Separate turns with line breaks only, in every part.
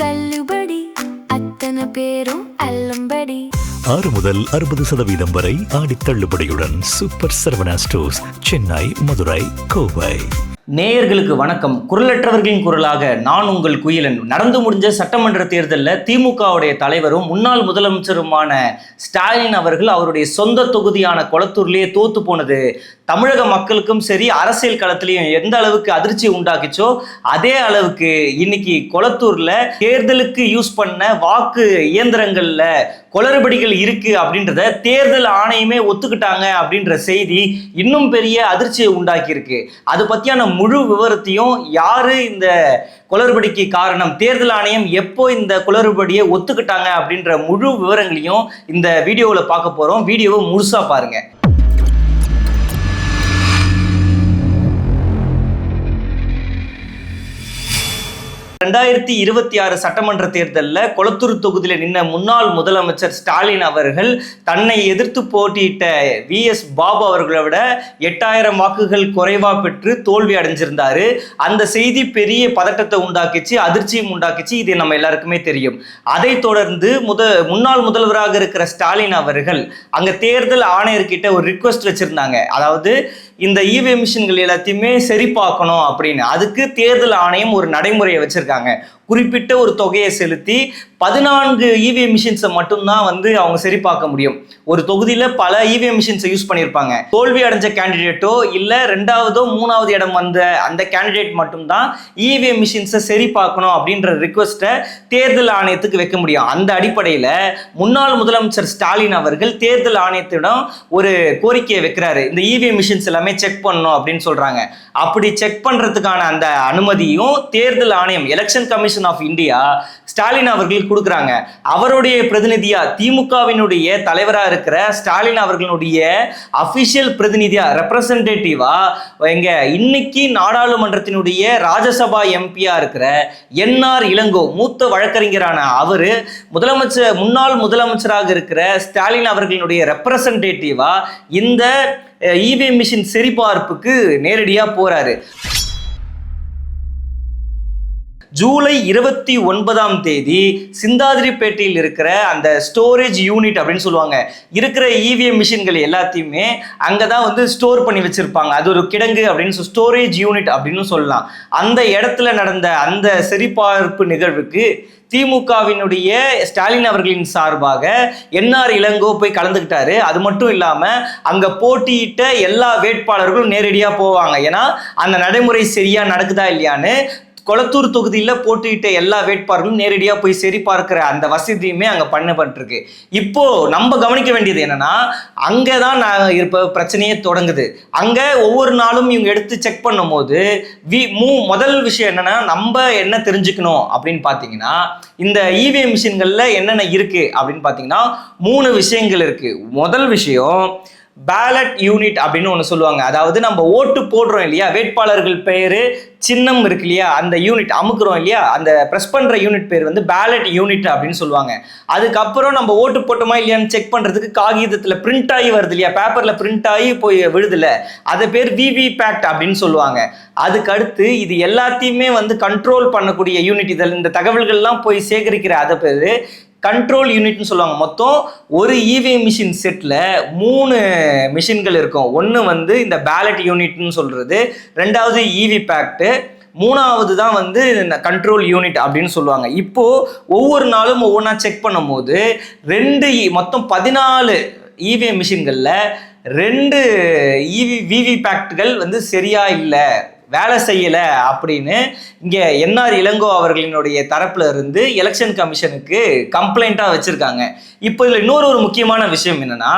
தள்ளுபடி அத்தனை பேரும் அல்லம்படி
6 முதல் 60% வரை ஆடி தள்ளுபடியுடன் சூப்பர் சரவணா ஸ்டோர்ஸ், சென்னை, மதுரை, கோவை.
நேயர்களுக்கு வணக்கம். குரலற்றவர்களின் குரலாக நான் உங்கள் குயிலன். நடந்து முடிஞ்ச சட்டமன்ற தேர்தலில் திமுகவுடைய தலைவரும் முன்னாள் முதலமைச்சருமான ஸ்டாலின் அவர்கள் அவருடைய சொந்த தொகுதியான கொளத்தூர்லேயே தோத்து போனது தமிழக மக்களுக்கும் சரி, அரசியல் களத்திலையும் எந்த அளவுக்கு அதிர்ச்சி உண்டாக்கிச்சோ அதே அளவுக்கு இன்னைக்கு கொளத்தூர்ல தேர்தலுக்கு யூஸ் பண்ண வாக்கு இயந்திரங்கள்ல குளறுபடிகள் இருக்கு அப்படின்றத தேர்தல் ஆணையமே ஒத்துக்கிட்டாங்க அப்படின்ற செய்தி இன்னும் பெரிய அதிர்ச்சியை உண்டாக்கி இருக்கு. அது பத்தியான முழு விவரத்தையும், யாரு இந்த குளறுபடிக்கு காரணம், தேர்தல் ஆணையம் எப்போ இந்த குளறுபடியை ஒத்துக்கிட்டாங்க அப்படின்ற முழு விவரங்களையும் இந்த வீடியோவில் பார்க்க போறோம். வீடியோவை முழுசா பாருங்க. 2026 சட்டமன்ற தேர்தலில் கொளத்தூர் தொகுதியில் நின்ன முன்னாள் முதலமைச்சர் ஸ்டாலின் அவர்கள் தன்னை எதிர்த்து போட்டியிட்ட VS பாபு அவர்களை விட 8000 வாக்குகள் குறைவா பெற்று தோல்வி அடைஞ்சிருந்தாரு. அந்த செய்தி பெரிய பதட்டத்தை உண்டாக்கிச்சு, அதிர்ச்சியும் உண்டாக்கிச்சு. இது நம்ம எல்லாருக்குமே தெரியும். அதை தொடர்ந்து முன்னாள் முதல்வராக இருக்கிற ஸ்டாலின் அவர்கள் அங்க தேர்தல் ஆணையர்கிட்ட ஒரு ரிக்வெஸ்ட் வச்சிருந்தாங்க. அதாவது இந்த EVM மிஷின்கள் எல்லாத்தையுமே சரி பார்க்கணும் அப்படின்னு. அதுக்கு தேர்தல் ஆணையம் ஒரு நடைமுறையை வச்சிருக்காங்க. குறிப்பிட்ட ஒரு தொகையை செலுத்தி 14 EVM மிஷின்ஸை மட்டும்தான் அவங்க சரி பார்க்க முடியும். ஒரு தொகுதியில பல EVM மிஷின்ஸை யூஸ் பண்ணியிருப்பாங்க. தோல்வி அடைஞ்ச கேண்டிடேட்டோ இல்ல 2வது 3வது இடம் வந்த அந்த கேண்டிடேட் மட்டும்தான் EVM மிஷின்ஸை சரி பார்க்கணும் அப்படின்ற ரிக்வெஸ்ட்டை தேர்தல் ஆணையத்துக்கு வைக்க முடியும். அந்த அடிப்படையில முன்னாள் முதலமைச்சர் ஸ்டாலின் அவர்கள் தேர்தல் ஆணையத்திடம் ஒரு கோரிக்கையை வைக்கிறாரு. இந்த EVM மிஷின்ஸ் எல்லாமே செக் பண்ணணும் அப்படின்னு சொல்றாங்க. அப்படி செக் பண்றதுக்கான அந்த அனுமதியும் தேர்தல் ஆணையம், election commission of India, Stalin அவர்கள் கொடுக்குறாங்க. அவருடைய பிரதிநிதியா, திமுகவினுடைய தலைவராக இருக்கிற ஸ்டாலின் அவர்களுடைய அபிஷியல் பிரதிநிதியா, ரெப்ரசன்டேட்டிவா எங்க இன்னைக்கு நாடாளுமன்றத்தினுடைய ராஜ்யசபா எம்பியா இருக்கிற NR இளங்கோ, மூத்த வழக்கறிஞரான அவரு முன்னாள் முதலமைச்சராக இருக்கிற ஸ்டாலின் அவர்களுடைய ரெப்ரசன்டேட்டிவா இந்த EVM மிஷின் சரிபார்ப்புக்கு நேரடியா போறாரு. ஜூலை 29ஆம் தேதி சிந்தாதிரிப்பேட்டையில் இருக்கிற அந்த ஸ்டோரேஜ் யூனிட் அப்படின்னு சொல்லுவாங்க, இருக்கிற EVM மிஷின்கள் எல்லாத்தையுமே அங்கதான் ஸ்டோர் பண்ணி வச்சிருப்பாங்க. அது ஒரு கிடங்கு அப்படின்னு ஸ்டோரேஜ் யூனிட் அப்படின்னு சொல்லலாம். அந்த இடத்துல நடந்த அந்த சரிபார்ப்பு நிகழ்வுக்கு திமுகவினுடைய ஸ்டாலின் அவர்களின் சார்பாக NR இளங்கோ போய் கலந்துக்கிட்டாரு. அது மட்டும் இல்லாம அங்க போட்டியிட்ட எல்லா வேட்பாளர்களும் நேரடியா போவாங்க. ஏன்னா அந்த நடைமுறை சரியா நடக்குதா இல்லையான்னு கொளத்தூர் தொகுதியில் போட்டியிட்ட எல்லா வேட்பாளர்களும் நேரடியாக போய் சரி பார்க்கிற அந்த வசதியுமே அங்கே பண்ணப்பட்டிருக்கு. இப்போ நம்ம கவனிக்க வேண்டியது என்னன்னா, அங்கே தான் இப்போ பிரச்சனையே தொடங்குது. அங்கே ஒவ்வொரு நாளும் இவங்க எடுத்து செக் பண்ணும் போது முதல் விஷயம் என்னன்னா, நம்ம என்ன தெரிஞ்சுக்கணும் அப்படின்னு பார்த்தீங்கன்னா, இந்த EVM மிஷின்களில் என்னென்ன இருக்கு அப்படின்னு பார்த்தீங்கன்னா 3 விஷயங்கள் இருக்கு. முதல் விஷயம் பேலட் யூனிட் அப்படின்னு ஒன்று சொல்லுவாங்க. அதாவது நம்ம ஓட்டு போடுறோம் இல்லையா, வேட்பாளர்கள் பெயரு சின்னம் இருக்கு இல்லையா, அந்த யூனிட் அமுக்குறோம் இல்லையா, அந்த ப்ரெஸ் பண்ற யூனிட் பேர் பேலட் யூனிட் அப்படின்னு சொல்லுவாங்க. அதுக்கப்புறம் நம்ம ஓட்டு போட்டோமா இல்லையான்னு செக் பண்றதுக்கு காகிதத்தில் பிரிண்ட் ஆகி வருது இல்லையா, பேப்பர்ல பிரிண்ட் ஆகி போய் விழுதுல, அது பேர் VVPAT அப்படின்னு சொல்லுவாங்க. அதுக்கு அடுத்து இது எல்லாத்தையுமே கண்ட்ரோல் பண்ணக்கூடிய யூனிட், இதில் இந்த தகவல்கள்லாம் போய் சேகரிக்கிற அதை பேர் கண்ட்ரோல் யூனிட்னு சொல்லுவாங்க. மொத்தம் ஒரு EVM மிஷின் செட்டில் 3 மிஷின்கள் இருக்கும். ஒன்று இந்த பேலட் யூனிட்னு சொல்கிறது, 2வது EVPAT, 3வது தான் கண்ட்ரோல் யூனிட் அப்படின்னு சொல்லுவாங்க. இப்போ ஒவ்வொரு நாளும் ஒவ்வொன்றா செக் பண்ணும் போது மொத்தம் 14 EVM மிஷின்களில் 2 VVPATகள் சரியா இல்லை, வேலை செய்யல அப்படின்னு இங்க NR இளங்கோ அவர்களினுடைய தரப்புல இருந்து எலெக்ஷன் கமிஷனுக்கு கம்ப்ளைண்டா வச்சிருக்காங்க. இப்போ இதுல இன்னொரு முக்கியமான விஷயம் என்னன்னா,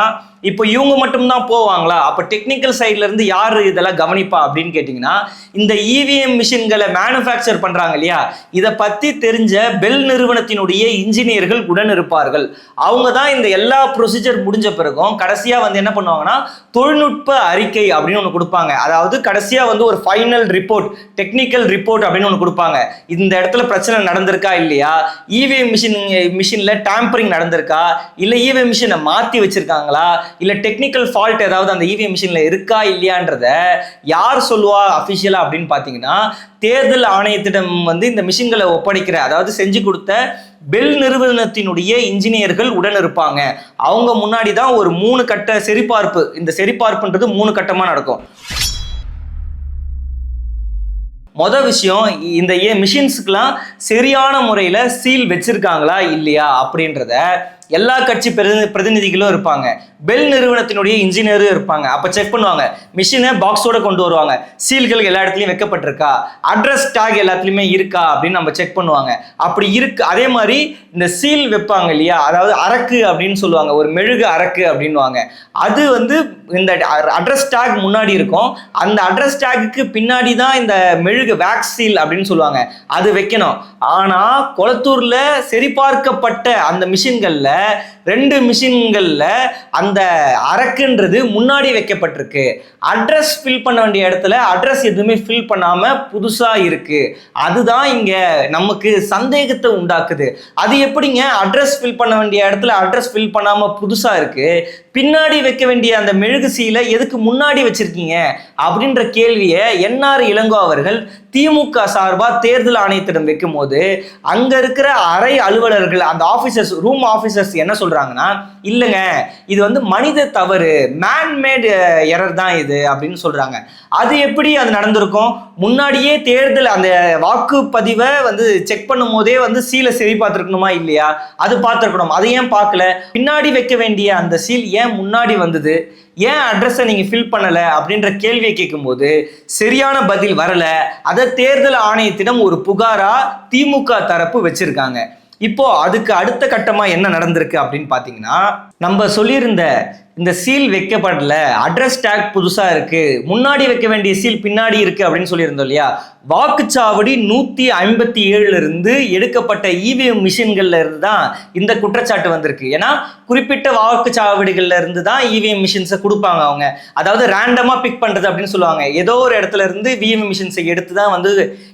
இப்போ இவங்க மட்டும்தான் போவாங்களா, அப்போ டெக்னிக்கல் சைட்ல இருந்து யாரு இதெல்லாம் கவனிப்பா அப்படின்னு கேட்டிங்கன்னா, இந்த EVM மிஷின்களை மேனுஃபேக்சர் பண்றாங்க இல்லையா, இதை பத்தி தெரிஞ்ச பெல் நிறுவனத்தினுடைய இன்ஜினியர்கள் உடன் இருப்பார்கள். அவங்க தான் இந்த எல்லா ப்ரொசீஜர் முடிஞ்ச பிறகும் கடைசியா என்ன பண்ணுவாங்கன்னா தொழில்நுட்ப அறிக்கை அப்படின்னு ஒன்று கொடுப்பாங்க. அதாவது கடைசியா ஒரு ஃபைனல் டெக்னிக்கல் ரிப்போர்ட் அப்படின்னு ஒன்று கொடுப்பாங்க. இந்த இடத்துல பிரச்சனை நடந்திருக்கா இல்லையா, இவிஎம் மிஷின்ல டேம்பரிங் நடந்திருக்கா, இல்லை இவிஎம் மிஷினை மாற்றி வச்சிருக்காங்களா, இல்லை டெக்னிக்கல் ஃபால்ட் ஏதாவது அந்த இவிஎம் மிஷின்ல இருக்கா இல்லையான்றத யார் சொல்லுவா அஃபிஷியலா அப்படின்னு பார்த்தீங்கன்னா, தேர்தல் ஆணையத்திடம் வந்து இந்த மிஷின்களை ஒப்படைக்கிற, அதாவது செஞ்சு கொடுத்த பெல் நிறுவனத்தினுடைய இன்ஜினியர்கள் உடன் இருப்பாங்க. அவங்க முன்னாடி தான் ஒரு 3 கட்ட சரிபார்ப்பு, இந்த சரிபார்ப்புன்றது 3 கட்டமா நடக்கும். மொதல் விஷயம், இந்த மிஷின்ஸுக்கெல்லாம் சரியான முறையில் சீல் வச்சிருக்காங்களா இல்லையா அப்படின்றத எல்லா கட்சி பிரதிநிதிகளும் இருப்பாங்க, பெல் நிறுவனத்தினுடைய இன்ஜினியரும் இருப்பாங்க. அப்போ செக் பண்ணுவாங்க, மிஷினை பாக்ஸோட கொண்டு வருவாங்க, சீல்கள் எல்லா இடத்துலையும் வைக்கப்பட்டிருக்கா, அட்ரஸ் டேக் எல்லாத்துலேயுமே இருக்கா அப்படின்னு நம்ம செக் பண்ணுவாங்க. அப்படி இருக்கு. அதே மாதிரி இந்த சீல் வைப்பாங்க இல்லையா, அதாவது அரக்கு அப்படின்னு சொல்லுவாங்க, ஒரு மெழுகு அரக்கு அப்படின்வாங்க. அது வந்து இந்த அட்ரஸ் டேக் முன்னாடி இருக்கும், அந்த அட்ரஸ் டேக்கு பின்னாடி தான் இந்த மெழுகு வேக்ஸ் சீல் அப்படின்னு சொல்லுவாங்க, அது வைக்கணும். ஆனால் கொளத்தூரில் சரிபார்க்கப்பட்ட அந்த மிஷின்களில் 2 மிஷின்கள்ல அந்த அரக்குன்றது முன்னாடி வைக்கப்பட்டிருக்கு. அட்ரஸ் ஃபில் பண்ண வேண்டிய இடத்துல அட்ரஸ் எதுவுமே ஃபில் பண்ணாம புதுசா இருக்கு. அதுதான் இங்க நமக்கு சந்தேகத்தை உண்டாக்குது. அது எப்படிங்க அட்ரஸ் ஃபில் பண்ண வேண்டிய இடத்துல அட்ரஸ் ஃபில் பண்ணாம புதுசா இருக்கு, பின்னாடி வைக்க வேண்டிய அந்த மெழுகு சீலை எதுக்கு முன்னாடி வச்சிருக்கீங்க அப்படின்ற கேள்வியை என்ஆர் இளங்கோ அவர்கள் திமுக சார்பா தேர்தல் ஆணையத்திடம் வைக்கும் போது அங்க இருக்கிற அறை அலுவலர்கள், அந்த ஆபீசர்ஸ், ரூம் ஆபீசர்ஸ் என்ன சொல்றாங்கன்னா, இல்லைங்க இது வந்து மனித தவறு, மேன்மேட் எரர் தான் இது அப்படின்னு சொல்றாங்க. அது எப்படி அது நடந்திருக்கும்? முன்னாடியே தேர்தல் அந்த வாக்குப்பதிவை வந்து செக் பண்ணும் போதே வந்து சீலை சரி பார்த்துருக்கணுமா இல்லையா? அது பார்த்துருக்கணும். அதை ஏன் பார்க்கல? பின்னாடி வைக்க வேண்டிய அந்த சீல் ஏன் முன்னாடி வந்தது? ஏன் அட்ரஸை நீங்க ஃபில் பண்ணல அப்படின்ற கேள்வியை கேட்கும்போது சரியான பதில் வரல. அதை தேர்தல் ஆணையத்திடம் ஒரு புகாரா திமுக தரப்பு வச்சிருக்காங்க. இப்போ அதுக்கு அடுத்த கட்டமா என்ன நடந்திருக்கு அப்படின்னு பாத்தீங்கன்னா, நம்ம சொல்லியிருந்த இந்த சீல் வைக்கப்படல, அட்ரஸ் டேக் புதுசா இருக்கு, முன்னாடி வைக்க வேண்டிய சீல் பின்னாடி இருக்கு அப்படின்னு சொல்லியிருந்தோம் இல்லையா, வாக்குச்சாவடி 157 இருந்து எடுக்கப்பட்ட இவிஎம் மிஷின்கள்ல இருந்து தான் இந்த குற்றச்சாட்டு வந்திருக்கு. ஏன்னா குறிப்பிட்ட வாக்குச்சாவடிகள்ல இருந்து தான் இவிஎம் மிஷின்ஸை கொடுப்பாங்க அவங்க, அதாவது ரேண்டமா பிக் பண்றது அப்படின்னு சொல்லுவாங்க. ஏதோ ஒரு இடத்துல இருந்து இவிஎம் மிஷின்ஸை எடுத்து தான் வந்து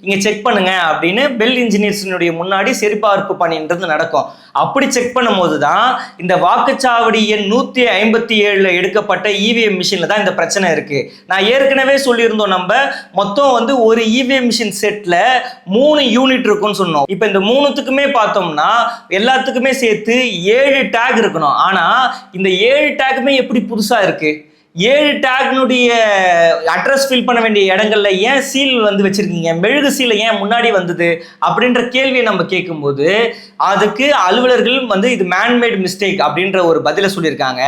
இங்க செக் பண்ணுங்க அப்படின்னு பெல் இன்ஜினியர்ஸினுடைய முன்னாடி சரிபார்ப்பு பணின்றது நடக்கும். அப்படி செக் பண்ணும் போது தான் இந்த வாக்குச்சாவடி எண் 157 எடுக்கப்பட்ட இவிஎம் மிஷின்ல தான் இந்த பிரச்சனை இருக்கு. நான் ஏற்கனவே சொல்லியிருந்தோம், நம்ம மொத்தம் வந்து ஒரு இவிஎம் மிஷின் செட்ல 3 யூனிட் இருக்கும்னு சொன்னோம். இப்போ இந்த 3த்துக்குமே பார்த்தோம்னா எல்லாத்துக்குமே சேர்த்து 7 டேக் இருக்கணும். ஆனா இந்த 7 டேக்குமே எப்படி புதுசா இருக்கு? 7 டேக்னுடைய அட்ரஸ் ஃபில் பண்ண வேண்டிய இடங்கள்ல ஏன் சீல் வந்து வச்சிருக்கீங்க, மெழுகு சீலை ஏன் முன்னாடி வந்தது அப்படின்ற கேள்வியை நம்ம கேட்கும்போது அதுக்கு அலுவலர்கள் வந்து இது மேன்மேட் மிஸ்டேக் அப்படின்ற ஒரு பதிலை சொல்லியிருக்காங்க.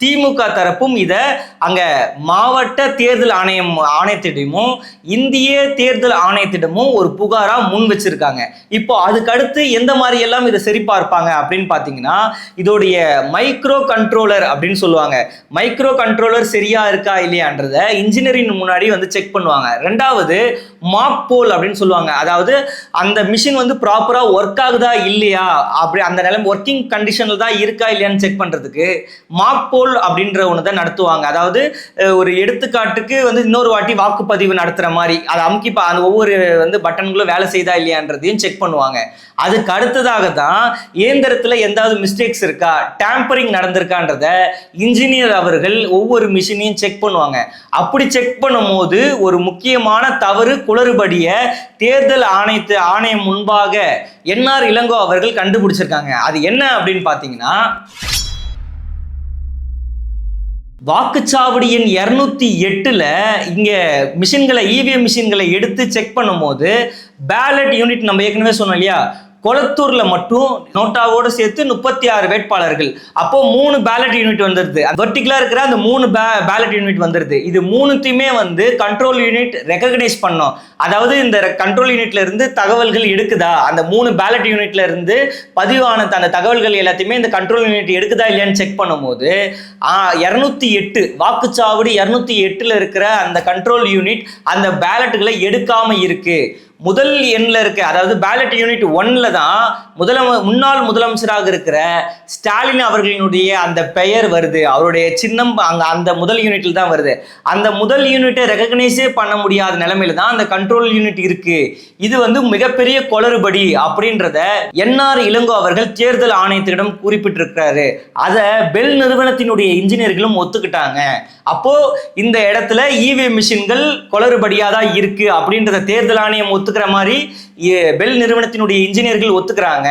திமுக தரப்பும் இதை அங்க மாவட்ட தேர்தல் ஆணையத்திடமும் இந்திய தேர்தல் ஆணையத்திடமும் ஒரு புகாரா முன் வச்சிருக்காங்க. இப்போ அதுக்கு அடுத்து எந்த மாதிரி எல்லாம் இதை சரி பார்ப்பாங்க அப்படின்னு பாத்தீங்கன்னா, இதோடைய மைக்ரோ கண்ட்ரோலர் அப்படின்னு சொல்லுவாங்க, மைக்ரோ கண்ட்ரோலர் சரியா இருக்கா இல்லையான்றத இன்ஜினியரிங் முன்னாடி வந்து செக் பண்ணுவாங்க. ரெண்டாவது மாக் போல் அப்படின்னு சொல்லுவாங்க, அதாவது அந்த மிஷின் வந்து ப்ராப்பரா ஒர்க் ஆகுதா இல்லையா, அப்படி அந்த நிலைமை ஒர்க்கிங் கண்டிஷன்ல தான் இருக்கா இல்லையான்னு செக் பண்றதுக்கு மாக் போல் அப்படின்ற ஒன்று தான் நடத்துவாங்க. அதாவது ஒரு எடுத்துக்காட்டுக்கு வந்து இன்னொரு வாட்டி வாக்குப்பதிவு நடத்துற மாதிரி அதை அமுக்கி அந்த ஒவ்வொரு வந்து பட்டன்களும் வேலை செய்தா இல்லையான்றதையும் செக் பண்ணுவாங்க. அதுக்கு அடுத்ததாக தான் இயந்திரத்துல எந்தாவது மிஸ்டேக்ஸ் இருக்கா, டேம்பரிங் நடந்திருக்கான்றத இன்ஜினியர் அவர்கள் ஒவ்வொரு மிஷினையும் செக் பண்ணுவாங்க. அப்படி செக் பண்ணும் போது ஒரு முக்கியமான தவறு குளறுபடிய தேர்தல் ஆணையம் முன்பாக என்ஆர் இளங்கோ அவர்கள் கண்டுபிடிச்சிருக்காங்க. அது என்ன அப்படின்னு பாத்தீங்கன்னா, வாக்குச்சாவடி எண் 208ல இங்க மிஷின்களை இவிஎம் மிஷின்களை எடுத்து செக் பண்ணும் போது பேலட் யூனிட் நம்ம ஏற்கனவே சொன்னோம் இல்லையா, கொளத்தூர்ல மட்டும் நோட்டாவோட சேர்த்து 36 வேட்பாளர்கள். அப்போ 3 பேலட் யூனிட் வந்துருது. வெர்டிகலா இருக்கிற அந்த 3 பேலட் யூனிட் வந்துருது. இது 3த்தையுமே வந்து கண்ட்ரோல் யூனிட் ரெகக்னைஸ் பண்ணோம். அதாவது இந்த கண்ட்ரோல் யூனிட்ல இருந்து தகவல்கள் எடுக்குதா, அந்த 3 பேலட் யூனிட்ல இருந்து பதிவான அந்த தகவல்கள் எல்லாத்தையுமே இந்த கண்ட்ரோல் யூனிட் எடுக்குதா இல்லையான்னு செக் பண்ணும்போது 208 வாக்குச்சாவடி 208ல இருக்கிற அந்த கண்ட்ரோல் யூனிட் அந்த பேலட்டுகளை எடுக்காம இருக்கு. முதல் எண்ணில் இருக்க, அதாவது பேலட் யூனிட் 1ல தான் முன்னாள் முதலமைச்சராக இருக்கிற ஸ்டாலின் அவர்களினுடைய அந்த பெயர் வருது, அவருடைய சின்னம் அங்க அந்த முதல் யூனிட்ல தான் வருது. அந்த முதல் யூனிட்டை ரெகக்னைஸே பண்ண முடியாத நிலைமையில தான் அந்த கண்ட்ரோல் யூனிட் இருக்கு. இது வந்து மிகப்பெரிய குளறுபடி அப்படின்றத என்ஆர் இளங்கோ அவர்கள் தேர்தல் ஆணையத்திடம் குறிப்பிட்டிருக்கிறாரு. அதை பெல் நிறுவனத்தினுடைய இன்ஜினியர்களும் ஒத்துக்கிட்டாங்க. அப்போ இந்த இடத்துல இவிஎம் மிஷின்கள் குளறுபடியா தான் இருக்கு அப்படின்றத தேர்தல் ஆணையம் ஒத்துக்கிற மாதிரி பெல் நிறுவனத்தினுடைய இன்ஜினியர்கள் ஒத்துக்கிறாங்க.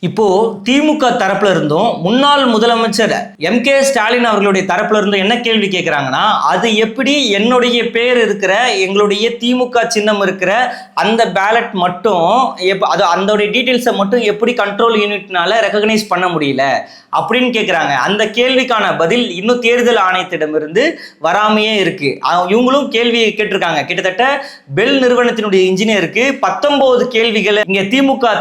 இப்போ திமுக தரப்புல இருந்தும் முன்னாள் முதலமைச்சர் எம்.கே. ஸ்டாலின் அவர்களுடைய தரப்புல இருந்தும் என்ன கேள்வி கேட்கிறாங்கன்னா, அது எப்படி என்னுடைய பேர் இருக்கிற எங்களுடைய திமுக சின்னம் இருக்கிற அந்த பேலட் மட்டும் அது அந்த டீட்டெயில்ஸை மட்டும் எப்படி கண்ட்ரோல் யூனிட்னால ரெகக்னைஸ் பண்ண முடியல அப்படின்னு கேட்குறாங்க. அந்த கேள்விக்கான பதில் இன்னும் தேர்தல் ஆணையத்திடமிருந்து வராமையே இருக்கு. இவங்களும் கேள்வி கேட்டிருக்காங்க. கிட்டத்தட்ட பெல் நிறுவனத்தினுடைய இன்ஜினியருக்கு 19 கேள்விகளை இங்க திமுக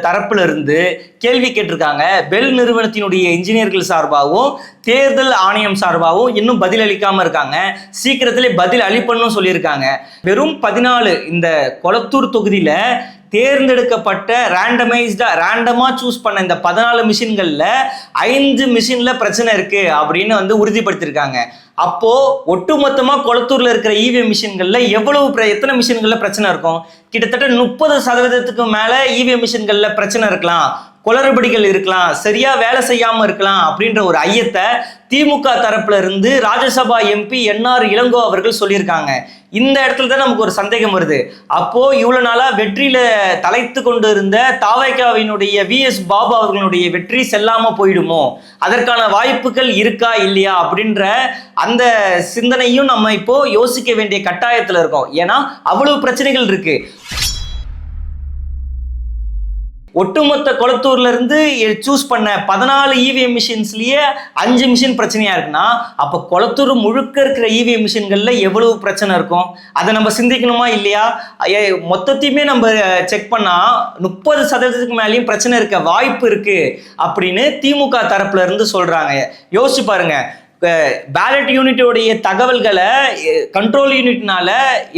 தரப்புல இருந்து கேள்வி கேட்டிருக்காங்க. பெல் நிறுவனத்தினுடைய இன்ஜினியர்கள் சார்பாகவும் தேர்தல் ஆணையம் சார்பாகவும் இன்னும் பதில் அளிக்காம இருக்காங்க. சீக்கிரத்திலே பதில் அளிப்பன்னு சொல்லியிருக்காங்க. வெறும் 14 இந்த கொளத்தூர் தொகுதியில தேர்ந்தெடுக்கப்பட்ட ரேண்டமா சூஸ் பண்ண இந்த 14 மிஷின்கள்ல 5 மிஷின்ல பிரச்சனை இருக்கு அப்படின்னு வந்து உறுதிப்படுத்திருக்காங்க. அப்போ ஒட்டுமொத்தமா கொளத்தூர்ல இருக்கிற இவிஎம் மிஷின்கள்ல எத்தனை மிஷின்கள்ல பிரச்சனை இருக்கும்? கிட்டத்தட்ட 30% மேல இவிஎம் மிஷின்கள்ல பிரச்சனை இருக்கலாம், குளறுபடிகள் இருக்கலாம், சரியா வேலை செய்யாம இருக்கலாம் அப்படின்ற ஒரு ஐயத்தை திமுக தரப்புல இருந்து ராஜ்யசபா எம்பி என்ஆர் இளங்கோ அவர்கள் சொல்லியிருக்காங்க. இந்த இடத்துல தான் நமக்கு ஒரு சந்தேகம் வருது. அப்போ இவ்வளவு நாளா வெற்றியில தலைத்து கொண்டு இருந்த தாவேகாவினுடைய விஎஸ் பாபு அவர்களுடைய வெற்றி செல்லாம போயிடுமோ, அதற்கான வாய்ப்புகள் இருக்கா இல்லையா அப்படின்ற அந்த சிந்தனையும் நம்ம இப்போ யோசிக்க வேண்டிய கட்டாயத்துல இருக்கோம். ஏன்னா அவ்வளவு பிரச்சனைகள் இருக்கு. ஒட்டுமொத்த கொளத்தூர்ல இருந்து சூஸ் பண்ண 14 இவிஎம் மிஷின்ஸ்லயே 5 மிஷின் பிரச்சனையா இருக்குன்னா, அப்ப கொளத்தூர் முழுக்க இருக்கிற இவிஎம் மிஷின்கள்ல எவ்வளவு பிரச்சனை இருக்கும்? அதை நம்ம சிந்திக்கணுமா இல்லையா? மொத்தத்தையுமே நம்ம செக் பண்ணா 30% மேலேயும் பிரச்சனை இருக்க வாய்ப்பு இருக்கு அப்படின்னு திமுக தரப்புல இருந்து சொல்றாங்க. யோசிச்சு பாருங்க. பேலட் யூனிட்டோடைய தகவல்களை கண்ட்ரோல் யூனிட்னால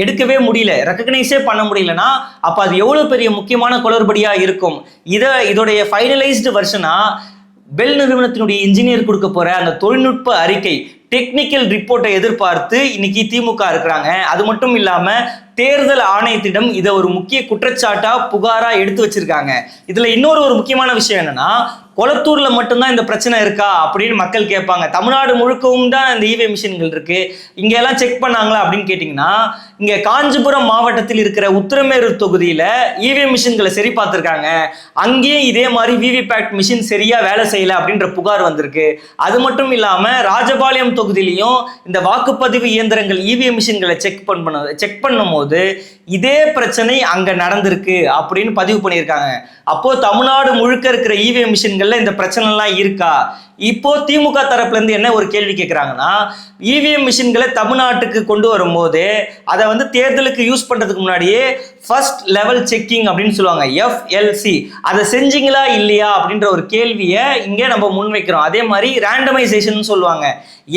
எடுக்கவே முடியல, ரெகக்னைஸே பண்ண முடியலன்னா அப்ப அது எவ்வளவு பெரிய முக்கியமான குளறுபடியா இருக்கும். இதோடைய ஃபைனலைஸ்டு வெர்ஷனா பெல் நிறுவனத்தினுடைய இன்ஜினியர் கொடுக்க போற அந்த தொழில்நுட்ப அறிக்கை, டெக்னிக்கல் ரிப்போர்ட்டை எதிர்பார்த்து இன்னைக்கு திமுக இருக்கிறாங்க. அது மட்டும் இல்லாம தேர்தல் ஆணையத்திடம் இதை ஒரு முக்கிய குற்றச்சாட்டா புகாரா எடுத்து வச்சிருக்காங்க. இதுல இன்னொரு முக்கியமான விஷயம் என்னன்னா, கொளத்தூர்ல மட்டும்தான் இந்த பிரச்சனை இருக்கா அப்படின்னு மக்கள் கேட்பாங்க. தமிழ்நாடு முழுக்கவும் தான் இந்த இவிஎம் மிஷின்கள் இருக்கு, இங்க எல்லாம் செக் பண்ணாங்களா அப்படின்னு கேட்டீங்கன்னா, இங்க காஞ்சிபுரம் மாவட்டத்தில் இருக்கிற உத்திரமேரூர் தொகுதியில இவிஎம் மிஷின்களை சரி பார்த்திருக்காங்க. அங்கேயும் இதே மாதிரி விவிபேட் மிஷின் சரியா வேலை செய்யல அப்படின்ற புகார் வந்திருக்கு. அது மட்டும் இல்லாம ராஜபாளையம் தொகுதியிலையும் இந்த வாக்குப்பதிவு இயந்திரங்கள் இவிஎம் மிஷின்களை செக் பண்ணும் போது இதே பிரச்சனை அங்க நடந்திருக்கு அப்படின்னு பதிவு பண்ணியிருக்காங்க. அப்போ தமிழ்நாடு முழுக்க இருக்கிற இவிஎம் மிஷின்கள்ல இந்த பிரச்சனை எல்லாம் இருக்கா? இப்போ திமுக தரப்புல இருந்து என்ன ஒரு கேள்வி கேட்கிறாங்கன்னா, இவிஎம் மிஷின்களை தமிழ்நாட்டுக்கு கொண்டு வரும்போது அதை வந்து தேர்தலுக்கு யூஸ் பண்றதுக்கு முன்னாடியே ஃபர்ஸ்ட் லெவல் செக்கிங் அப்படின்னு சொல்லுவாங்க, FLC, அதை செஞ்சீங்களா இல்லையா அப்படின்ற ஒரு கேள்வியை இங்கே நம்ம முன்வைக்கிறோம். அதே மாதிரி ரேண்டமைசேஷன் சொல்லுவாங்க,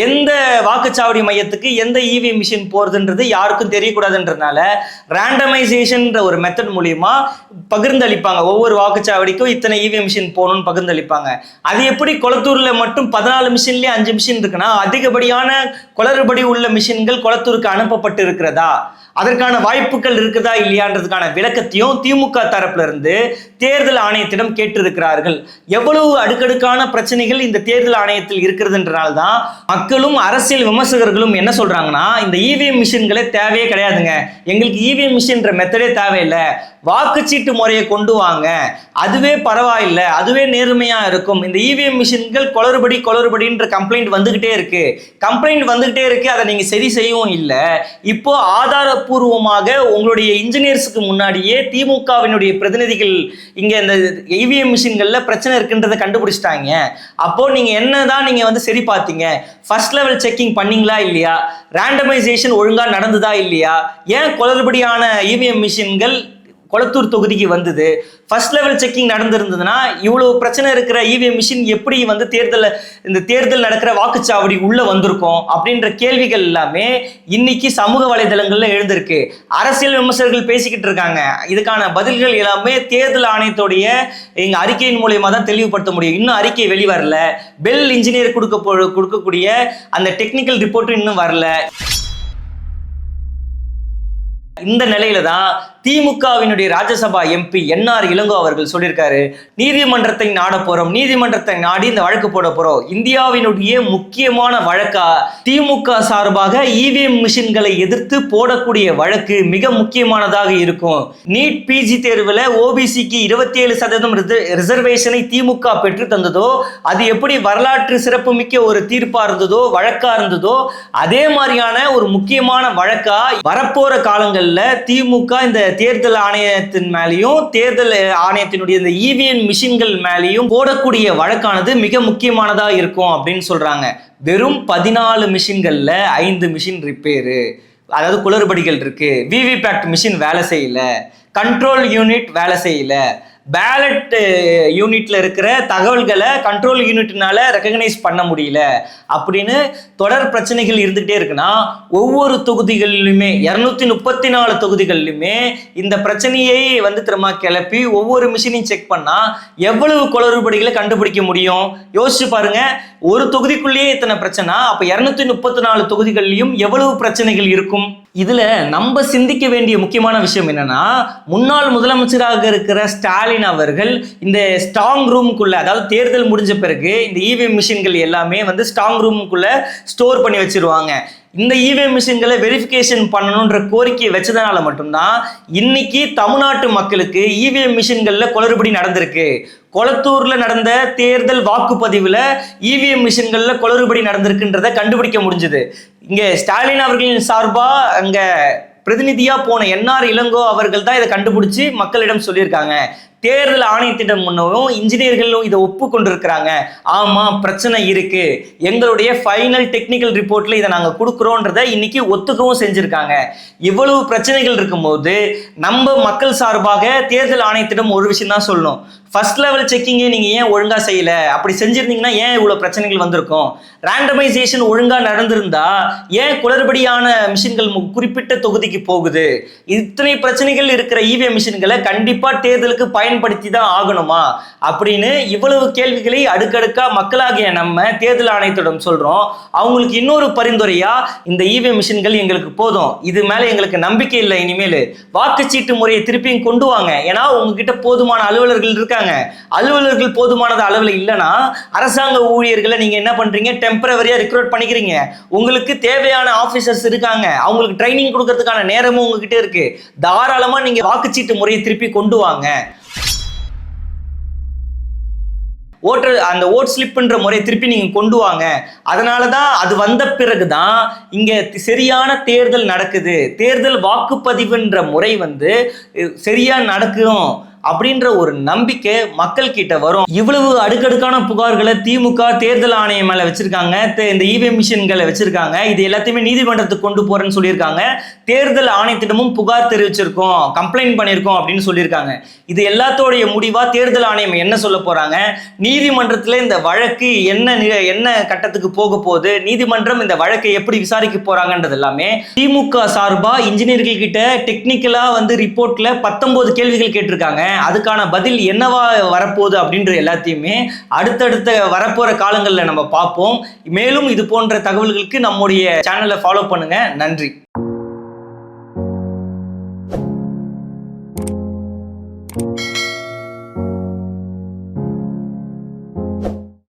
எந்த வாக்குச்சாவடி மையத்துக்கு எந்த இவிஎம் மிஷின் போறதுன்றது யாருக்கும் தெரியக்கூடாதுன்றதுனால ரேண்டமைசேஷன்ற ஒரு மெத்தட் மூலியமா பகிர்ந்தளிப்பாங்க. ஒவ்வொரு வாக்குச்சாவடிக்கும் இத்தனை இவிஎம் மிஷின் போகணும்னு பகிர்ந்தளிப்பாங்க. அது எப்படி கொளத்தூர்ல மட்டும் 14 மிஷின்லயே 5 மிஷின் இருக்குன்னா, அதிகப்படியான குளறுபடி உள்ள மிஷின்கள் கொளத்தூருக்கு அனுப்பப்பட்டு இருக்கிறதா, அதற்கான வாய்ப்புகள் இருக்குதா இல்லையான்றதுக்கான விளக்கத்தையும் திமுக தரப்புல இருந்து தேர்தல் ஆணையத்திடம் கேட்டிருக்கிறார்கள். எவ்வளவு அடுக்கடுக்கான பிரச்சனைகள் இந்த தேர்தல் ஆணையத்தில் இருக்கிறதுன்றனால்தான் மக்களும் அரசியல் விமர்சகர்களும் என்ன சொல்றாங்கன்னா, இந்த இவிஎம் மிஷின்களே தேவையே கிடையாதுங்க, எங்களுக்கு இவிஎம் மிஷின்ற மெத்தடே தேவையில்லை, வாக்குச்சீட்டு முறையை கொண்டு வாங்க, அதுவே பரவாயில்லை, அதுவே நேர்மையா இருக்கும். இந்த இவிஎம் மிஷின்கள் குளறுபடின்ற கம்ப்ளைண்ட் வந்துகிட்டே இருக்கு, அதை நீங்க சரி செய்யவும் இல்லை. இப்போ ஆதாரப்பூர்வமாக உங்களுடைய இன்ஜினியர்ஸுக்கு முன்னாடியே திமுகவினுடைய பிரதிநிதிகள் இங்க இந்த இவிஎம் மிஷின்கள்ல பிரச்சனை இருக்குன்றதை கண்டுபிடிச்சிட்டாங்க. அப்போ நீங்க என்னதான் நீங்க வந்து சரி பார்த்தீங்க, ஃபர்ஸ்ட் லெவல் செக்கிங் பண்ணீங்களா இல்லையா, ரேண்டமைசேஷன் ஒழுங்கா நடந்ததா இல்லையா, ஏன் குளறுபடியான இவிஎம் மிஷின்கள் கொளத்தூர் தொகுதிக்கு வந்தது. ஃபர்ஸ்ட் லெவல் செக்கிங் நடந்திருந்ததுன்னா இவ்வளவு பிரச்சனை இருக்கிற இவிஎம் மிஷின் எப்படி வந்து இந்த தேர்தல் நடக்கிற வாக்குச்சாவடி உள்ள வந்திருக்கும் அப்படின்ற கேள்விகள் எல்லாமே இன்னைக்கு சமூக வலைதளங்கள்ல எழுந்திருக்கு. அரசியல் விமர்சகர்கள் பேசிக்கிட்டு இருக்காங்க. இதுக்கான பதில்கள் எல்லாமே தேர்தல் ஆணையத்துடைய எங்க அறிக்கையின் மூலமா தான் தெளிவுபடுத்த முடியும். இன்னும் அறிக்கை வெளிவரல. பெல் இன்ஜினியர் கொடுக்கக்கூடிய அந்த டெக்னிக்கல் ரிப்போர்ட்டும் இன்னும் வரல. இந்த நிலையில தான் திமுகவினுடைய ராஜ்யசபா எம்பி என்ஆர் இளங்கோ அவர்கள் சொல்லியிருக்காரு, நீதிமன்றத்தை நாட போறோம், நீதிமன்றத்தை நாடி இந்த வழக்கு போட போறோம். இந்தியாவினுடைய முக்கியமான வழக்கா திமுக சார்பாக இவிஎம் மிஷின்களை எதிர்த்து போடக்கூடிய வழக்கு மிக முக்கியமானதாக இருக்கும். நீட் பிஜி தேர்வுல ஓபிசிக்கு 27% ரிசர்வேஷனை திமுக பெற்று தந்ததோ, அது எப்படி வரலாற்று சிறப்புமிக்க ஒரு தீர்ப்பா இருந்ததோ, வழக்கா இருந்ததோ, அதே மாதிரியான ஒரு முக்கியமான வழக்கா வரப்போற காலங்கள்ல திமுக இந்த தேர்தல் ஆணையத்தின் மேலேயும் தேர்தல் ஆணையத்தினுடைய இந்த இவிஎம் மிஷின்கள் மேலேயும் போடக்கூடிய வழக்கானது மிக முக்கியமானதா இருக்கும் அப்படின்னு சொல்றாங்க. வெறும் 14 மிஷின்கள்ல 5 மிஷின் ரிப்பேரு, அதாவது குளறுபடிகள் இருக்கு. விவிபேட் மிஷின் வேலை செய்யல, கண்ட்ரோல் யூனிட் வேலை செய்யல, பேலட் யூனிட்ல இருக்கிற தகவல்களை கண்ட்ரோல் யூனிட்னால ரெகக்னைஸ் பண்ண முடியல அப்படின்னு தொடர் பிரச்சனைகள் இருந்துகிட்டே இருக்குன்னா, ஒவ்வொரு தொகுதிகளிலுமே 234 தொகுதிகளிலுமே இந்த பிரச்சனையை வந்து திரும்ப கிளப்பி ஒவ்வொரு மிஷினையும் செக் பண்ணா எவ்வளவு குளறுபடிகளை கண்டுபிடிக்க முடியும்? யோசிச்சு பாருங்க. ஒரு தொகுதிக்குள்ளேயே இத்தனை பிரச்சனை, அப்ப 234 தொகுதிகளிலும் எவ்வளவு பிரச்சனைகள் இருக்கும்? இதுல நம்ம சிந்திக்க வேண்டிய முக்கியமான விஷயம் என்னன்னா, முன்னாள் முதலமைச்சராக இருக்கிற ஸ்டாலின் அவர்கள் இந்த ஸ்ட்ராங் ரூமுக்குள்ள, அதாவது தேர்தல் முடிஞ்ச பிறகு இந்த இவிஎம் மிஷின்கள் எல்லாமே வந்து ஸ்ட்ராங் ரூமுக்குள்ள ஸ்டோர் பண்ணி வச்சிருவாங்க. இந்த இவிஎம் மிஷின்களை வெரிஃபிகேஷன் பண்ணணுன்ற கோரிக்கையை வச்சதுனால மட்டும்தான் இன்னைக்கு தமிழ்நாட்டு மக்களுக்கு இவிஎம் மிஷின்கள்ல குளறுபடி நடந்திருக்கு. கொளத்தூர்ல நடந்த தேர்தல் வாக்குப்பதிவுல இவிஎம் மிஷின்கள்ல குளறுபடி நடந்திருக்குன்றதை கண்டுபிடிக்க முடிஞ்சது. இங்க ஸ்டாலின் அவர்களின் சார்பா அங்க பிரதிநிதியா போன என்ஆர் இளங்கோ அவர்கள் தான் இதை கண்டுபிடிச்சு மக்களிடம் சொல்லியிருக்காங்க. தேர்தல் ஆணையத்திடம் முன்னவும் இன்ஜினியர்களும் இதை ஒப்புக்கொண்டிருக்கிறாங்க. ஆமா, பிரச்சனை இருக்கு, எங்களுடைய ஃபைனல் டெக்னிக்கல் ரிப்போர்ட்ல இதை நாங்க கொடுக்குறோன்றதை இன்னைக்கு ஒத்துக்கவும் செஞ்சிருக்காங்க. இவ்வளவு பிரச்சனைகள் இருக்கும்போது நம்ம மக்கள் சார்பாக தேர்தல் ஆணையத்திடம் ஒரு விஷயம் தான் சொல்லணும். ஃபர்ஸ்ட் லெவல் செக்கிங்கை நீங்க ஏன் ஒழுங்கா செய்யல? அப்படி செஞ்சிருந்தீங்கன்னா ஏன் இவ்வளவு பிரச்சனைகள் வந்திருக்கும்? ரேண்டமைசேஷன் ஒழுங்கா நடந்திருந்தா ஏன் குளறுபடியான மிஷின்கள் குறிப்பிட்ட தொகுதிக்கு போகுது? இத்தனை பிரச்சனைகள் இருக்கிற இவிஎம் மிஷின்களை கண்டிப்பா தேர்தலுக்கு பயன்படுத்தி தான் ஆகணுமா அப்படின்னு இவ்வளவு கேள்விகளை அடுக்கடுக்கா மக்களாகிய நம்ம தேர்தல் ஆணையத்திடம் சொல்றோம். அவங்களுக்கு இன்னொரு பரிந்துரையா, இந்த இவிஎம் மிஷின்கள் எங்களுக்கு போதும், இது மேல எங்களுக்கு நம்பிக்கை இல்லை, இனிமேல் வாக்குச்சீட்டு முறையை திருப்பியும் கொண்டு வாங்க. ஏன்னா உங்ககிட்ட போதுமான அலுவலர்கள் இருக்காங்க. அலுவலர்கள் போதுமானது அளவில் இல்லைன்னா அரசாங்க ஊழியர்களை நீங்க என்ன பண்றீங்க? டெம்பரவரியா ரிக்ரூட் பண்ணிக்கிறீங்க. உங்களுக்கு தேவையான ஆபீசர்ஸ் இருக்காங்க, அவங்களுக்கு ட்ரைனிங் கொடுக்கறதுக்கான நேரமும் உங்ககிட்ட இருக்கு. தாராளமா நீங்க வாக்குச்சீட்டு முறையை திருப்பி கொண்டு வாங்க. அந்த ஓட் ஸ்லிப்ன்ற முறையை திருப்பி நீங்க கொண்டு வாங்க. அதனாலதான் அது வந்த பிறகுதான் இங்க சரியான தேர்தல் நடக்குது. தேர்தல் வாக்குப்பதிவுன்ற முறை வந்து சரியா நடக்கும் அப்படின்ற ஒரு நம்பிக்கை மக்கள் கிட்ட வரும். இவ்வளவு அடுக்கடுக்கான புகார்களை திமுக தேர்தல் ஆணையம் மேல வச்சிருக்காங்க, இந்த இவிஎம் மிஷின்களை வச்சிருக்காங்க. இது எல்லாத்தையுமே நீதிமன்றத்துக்கு கொண்டு போறேன்னு சொல்லியிருக்காங்க. தேர்தல் ஆணையத்திடமும் புகார் தெரிவிச்சிருக்கோம், கம்ப்ளைண்ட் பண்ணியிருக்கோம் அப்படின்னு சொல்லியிருக்காங்க. இது எல்லாத்தோடைய முடிவா தேர்தல் ஆணையம் என்ன சொல்ல போறாங்க? நீதிமன்றத்துல இந்த வழக்கு என்ன கட்டத்துக்கு போக போகுது, நீதிமன்றம் இந்த வழக்கை எப்படி விசாரிக்க போறாங்கன்றது எல்லாமே திமுக சார்பா இன்ஜினியர்கள் கிட்ட டெக்னிக்கலா வந்து ரிப்போர்ட்ல 19 கேள்விகள் கேட்டிருக்காங்க. அதுக்கான பதில் என்னவா வரப்போகுது அப்படின்ற எல்லாத்தையுமே அடுத்தடுத்த வரப்போற காலங்களில் நம்ம பார்ப்போம். மேலும் இது போன்ற தகவல்களுக்கு நம்முடைய சேனலை ஃபாலோ பண்ணுங்க. நன்றி.